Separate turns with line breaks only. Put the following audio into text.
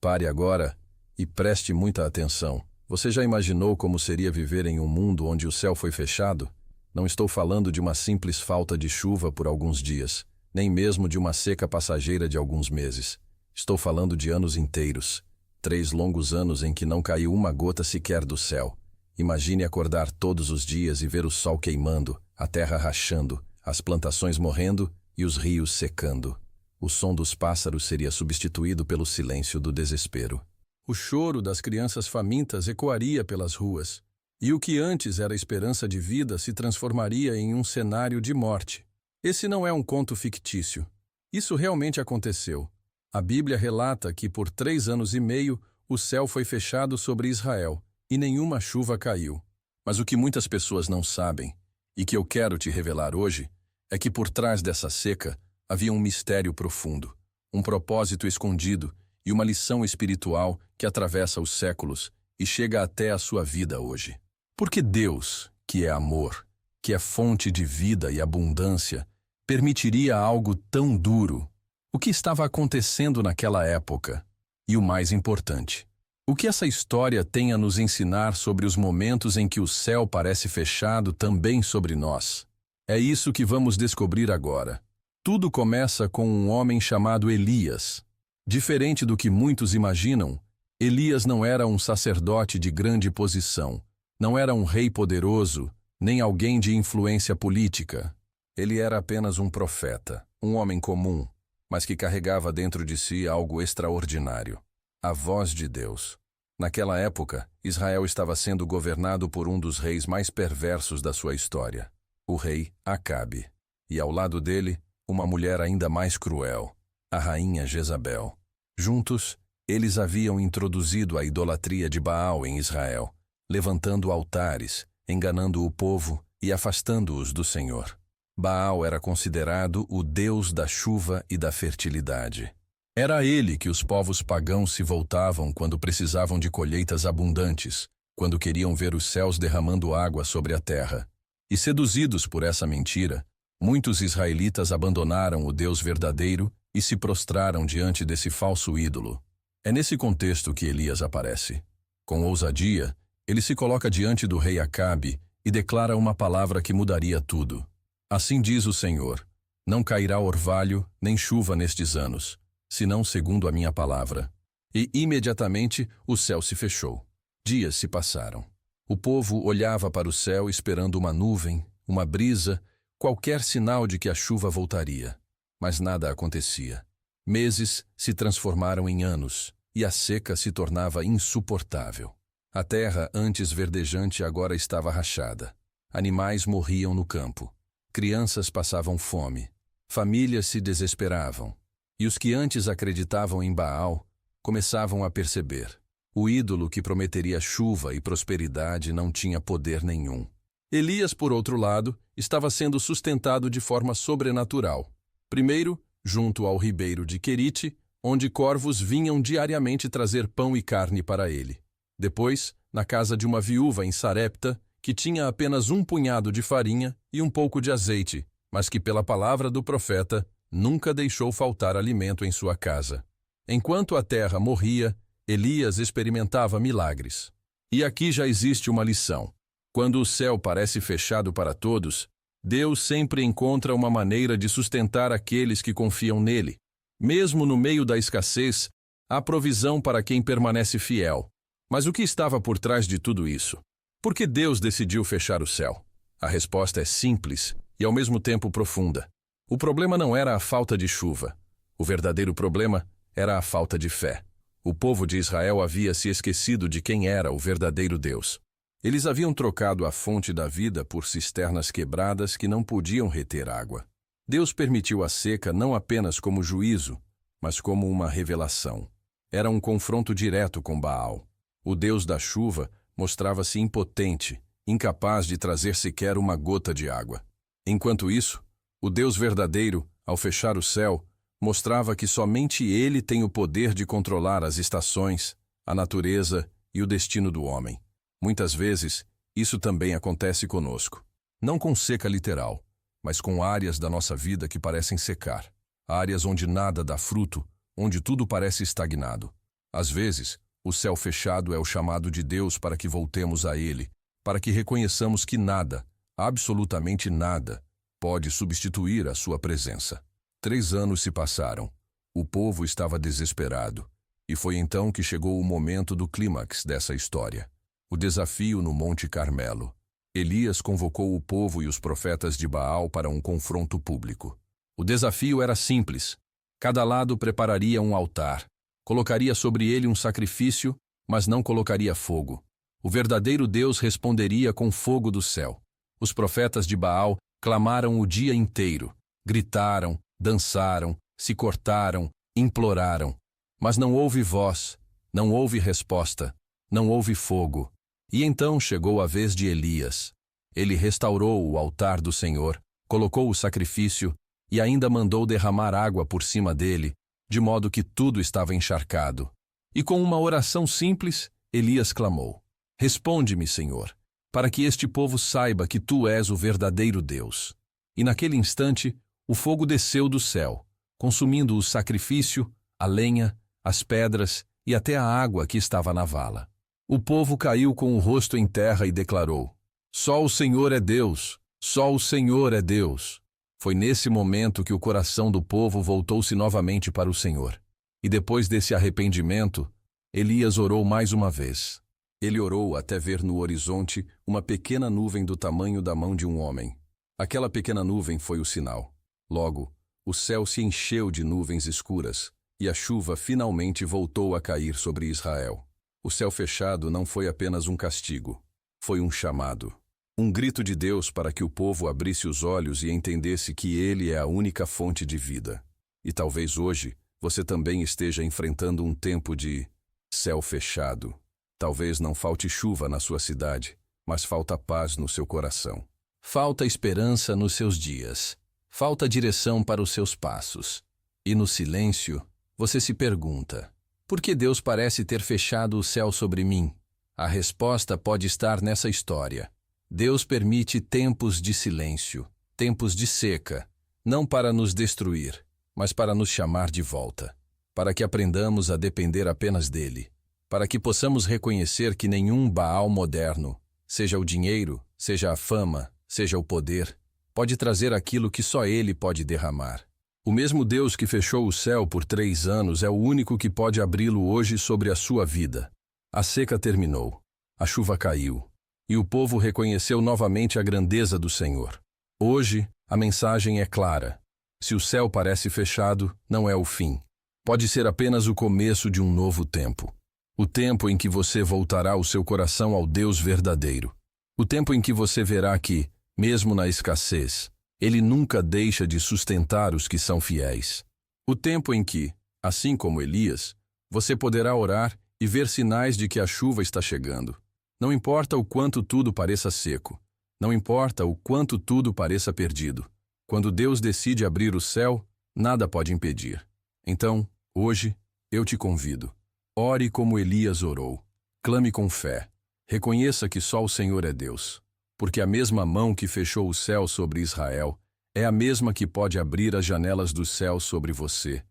Pare agora e preste muita atenção. Você já imaginou como seria viver em um mundo onde o céu foi fechado? Não estou falando de uma simples falta de chuva por alguns dias, nem mesmo de uma seca passageira de alguns meses. Estou falando de anos inteiros. 3 longos anos em que não caiu uma gota sequer do céu. Imagine acordar todos os dias e ver o sol queimando, a terra rachando, as plantações morrendo e os rios secando. O som dos pássaros seria substituído pelo silêncio do desespero. O choro das crianças famintas ecoaria pelas ruas, e o que antes era esperança de vida se transformaria em um cenário de morte. Esse não é um conto fictício. Isso realmente aconteceu. A Bíblia relata que por 3 anos e meio o céu foi fechado sobre Israel e nenhuma chuva caiu. Mas o que muitas pessoas não sabem, e que eu quero te revelar hoje, é que por trás dessa seca havia um mistério profundo, um propósito escondido e uma lição espiritual que atravessa os séculos e chega até a sua vida hoje. Porque Deus, que é amor, que é fonte de vida e abundância, permitiria algo tão duro? O que estava acontecendo naquela época? E o mais importante, o que essa história tem a nos ensinar sobre os momentos em que o céu parece fechado também sobre nós? É isso que vamos descobrir agora. Tudo começa com um homem chamado Elias. Diferente do que muitos imaginam, Elias não era um sacerdote de grande posição, não era um rei poderoso, nem alguém de influência política. Ele era apenas um profeta, um homem comum, mas que carregava dentro de si algo extraordinário: a voz de Deus. Naquela época, Israel estava sendo governado por um dos reis mais perversos da sua história, o rei Acabe. E ao lado dele, uma mulher ainda mais cruel, a rainha Jezabel. Juntos, eles haviam introduzido a idolatria de Baal em Israel, levantando altares, enganando o povo e afastando-os do Senhor. Baal era considerado o deus da chuva e da fertilidade. Era a ele que os povos pagãos se voltavam quando precisavam de colheitas abundantes, quando queriam ver os céus derramando água sobre a terra. E seduzidos por essa mentira, muitos israelitas abandonaram o Deus verdadeiro e se prostraram diante desse falso ídolo. É nesse contexto que Elias aparece. Com ousadia, ele se coloca diante do rei Acabe e declara uma palavra que mudaria tudo. Assim diz o Senhor: não cairá orvalho nem chuva nestes anos, senão segundo a minha palavra. E imediatamente o céu se fechou. Dias se passaram. O povo olhava para o céu esperando uma nuvem, uma brisa, qualquer sinal de que a chuva voltaria. Mas nada acontecia. Meses se transformaram em anos, e a seca se tornava insuportável. A terra, antes verdejante, agora estava rachada. Animais morriam no campo. Crianças passavam fome. Famílias se desesperavam. E os que antes acreditavam em Baal começavam a perceber: o ídolo que prometeria chuva e prosperidade não tinha poder nenhum. Elias, por outro lado, estava sendo sustentado de forma sobrenatural. Primeiro, junto ao ribeiro de Querite, onde corvos vinham diariamente trazer pão e carne para ele. Depois, na casa de uma viúva em Sarepta, que tinha apenas um punhado de farinha e um pouco de azeite, mas que pela palavra do profeta nunca deixou faltar alimento em sua casa. Enquanto a terra morria, Elias experimentava milagres. E aqui já existe uma lição. Quando o céu parece fechado para todos, Deus sempre encontra uma maneira de sustentar aqueles que confiam nele. Mesmo no meio da escassez, há provisão para quem permanece fiel. Mas o que estava por trás de tudo isso? Por que Deus decidiu fechar o céu? A resposta é simples e ao mesmo tempo profunda. O problema não era a falta de chuva. O verdadeiro problema era a falta de fé. O povo de Israel havia se esquecido de quem era o verdadeiro Deus. Eles haviam trocado a fonte da vida por cisternas quebradas que não podiam reter água. Deus permitiu a seca não apenas como juízo, mas como uma revelação. Era um confronto direto com Baal. O Deus da chuva mostrava-se impotente, incapaz de trazer sequer uma gota de água. Enquanto isso, o Deus verdadeiro, ao fechar o céu, mostrava que somente Ele tem o poder de controlar as estações, a natureza e o destino do homem. Muitas vezes, isso também acontece conosco. Não com seca literal, mas com áreas da nossa vida que parecem secar. Áreas onde nada dá fruto, onde tudo parece estagnado. Às vezes, o céu fechado é o chamado de Deus para que voltemos a Ele, para que reconheçamos que nada, absolutamente nada, pode substituir a sua presença. 3 anos se passaram. O povo estava desesperado. E foi então que chegou o momento do clímax dessa história. O desafio no Monte Carmelo. Elias convocou o povo e os profetas de Baal para um confronto público. O desafio era simples. Cada lado prepararia um altar. Colocaria sobre ele um sacrifício, mas não colocaria fogo. O verdadeiro Deus responderia com fogo do céu. Os profetas de Baal clamaram o dia inteiro. Gritaram, dançaram, se cortaram, imploraram. Mas não houve voz, não houve resposta, não houve fogo. E então chegou a vez de Elias. Ele restaurou o altar do Senhor, colocou o sacrifício e ainda mandou derramar água por cima dele, de modo que tudo estava encharcado. E com uma oração simples, Elias clamou: Responde-me, Senhor, para que este povo saiba que tu és o verdadeiro Deus. E naquele instante, o fogo desceu do céu, consumindo o sacrifício, a lenha, as pedras e até a água que estava na vala. O povo caiu com o rosto em terra e declarou: Só o Senhor é Deus, só o Senhor é Deus. Foi nesse momento que o coração do povo voltou-se novamente para o Senhor. E depois desse arrependimento, Elias orou mais uma vez. Ele orou até ver no horizonte uma pequena nuvem do tamanho da mão de um homem. Aquela pequena nuvem foi o sinal. Logo, o céu se encheu de nuvens escuras, e a chuva finalmente voltou a cair sobre Israel. O céu fechado não foi apenas um castigo, foi um chamado. Um grito de Deus para que o povo abrisse os olhos e entendesse que Ele é a única fonte de vida. E talvez hoje você também esteja enfrentando um tempo de céu fechado. Talvez não falte chuva na sua cidade, mas falta paz no seu coração. Falta esperança nos seus dias. Falta direção para os seus passos. E no silêncio, você se pergunta: por que Deus parece ter fechado o céu sobre mim? A resposta pode estar nessa história. Deus permite tempos de silêncio, tempos de seca, não para nos destruir, mas para nos chamar de volta, para que aprendamos a depender apenas dele, para que possamos reconhecer que nenhum Baal moderno, seja o dinheiro, seja a fama, seja o poder, pode trazer aquilo que só ele pode derramar. O mesmo Deus que fechou o céu por 3 anos é o único que pode abri-lo hoje sobre a sua vida. A seca terminou, a chuva caiu, e o povo reconheceu novamente a grandeza do Senhor. Hoje, a mensagem é clara. Se o céu parece fechado, não é o fim. Pode ser apenas o começo de um novo tempo. O tempo em que você voltará o seu coração ao Deus verdadeiro. O tempo em que você verá que, mesmo na escassez, Ele nunca deixa de sustentar os que são fiéis. O tempo em que, assim como Elias, você poderá orar e ver sinais de que a chuva está chegando. Não importa o quanto tudo pareça seco. Não importa o quanto tudo pareça perdido. Quando Deus decide abrir o céu, nada pode impedir. Então, hoje, eu te convido. Ore como Elias orou. Clame com fé. Reconheça que só o Senhor é Deus. Porque a mesma mão que fechou o céu sobre Israel é a mesma que pode abrir as janelas do céu sobre você.